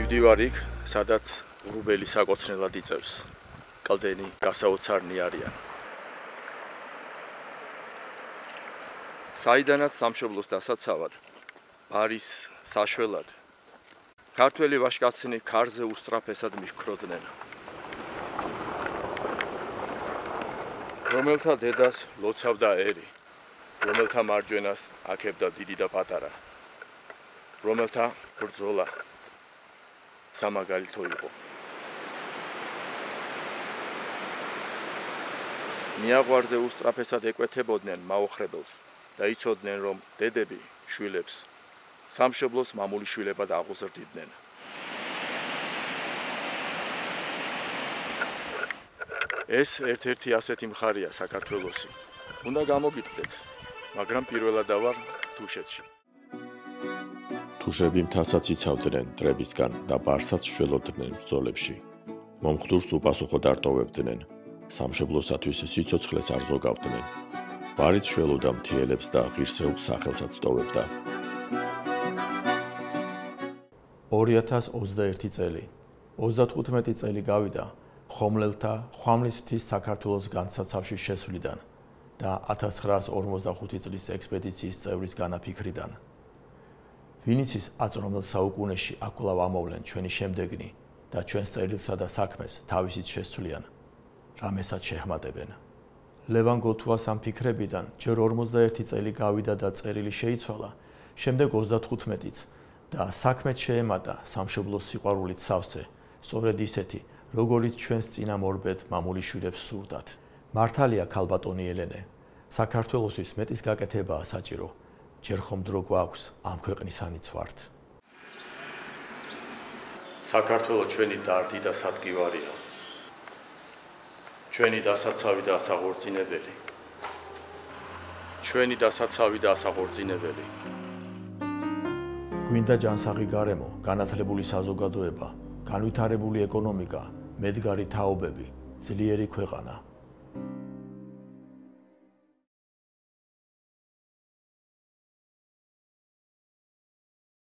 მივდივარ იქ, სადაც რუბელი საკოცნელად იწევს. კლდენი გასაოცარნი არიან. საიდანაც სამშობლოს დასაცავად, ბარის საშველად, ქართველი ვაჟკაცნი ქარზე უსწრაფესად მიჰქროდნენ. რომელთა დედას ლოცავდა ერი, რომელთა მარჯვენას აქებდა დიდი და პატარა, რომელთა ბრძოლა სამაგალითო იყო. მიაღვარზე უსწრაფესად ეკვეთებოდნენ მაოხრებელს და იცოდნენ, რომ დედები შვილებს სამშობლოს მამულიშვილებად აღუზრდიდნენ. ეს ერთ-ერთი ასეთი მხარეა საქართველოსი. უნდა გამოგიტყდეთ, მაგრამ პირველად ვარ თუშეთში. თუშები მთასაც იცავდნენ მტრებისგან და ბარსაც შველოდნენ ბრძოლებში. მომხდურს უპასუხოდ არტოვებდნენ. სამშობლოსათვის სიცოცხლეს არ ზოგავდნენ. ბარიც შველოდა მთიელებს და ღირსეულ სახელსაც ტოვებდა. 2021 წელი. 35 წელი გავიდა ხომლელთა ხვამლის მთის საქართველოს განსაცავში შესვლიდან და 1945 წლის ექსპედიციის წევრის განაფიქრიდან. ვინიცის აწრომელ საუკუნეში აკვლავ ამოვლენ ჩვენი შემდეგნი და ჩვენს წერილსა და საქმეს თავისით შესწვლიან, რამესაც შეჰმატებენ. ლევან გოთუას ამ ფიქრებიდან ჯერ 41 წელი გავიდა და წერილი შეიცვალა, შემდეგ 35-იც და საქმეც შეემატა სამშობლოს სიყვარულით სავსე, სწორედ ისეთი, როგორიც ჩვენს წინამორბედ მამულიშვილებს სურდათ. მართალია ქალბატონი ელენე, საქართველოსთვის მეტის გაკეთებაა საჭირო, ჯერ ხომ დრო გვაქვს ამ ქვეყნისანიც ვართ. საქართველო ჩვენი დარდი და სადგივარია. ჩვენი დასაცავი და ასაღორძინებელი. ჩვენი დასაცავი და ასაღორძინებელი. გვინდა ჯანსაღი გარემო, განათლებული საზოგადოება, განვითარებული ეკონომიკა, მედგარი თაობები, ძლიერი ქვეყანა.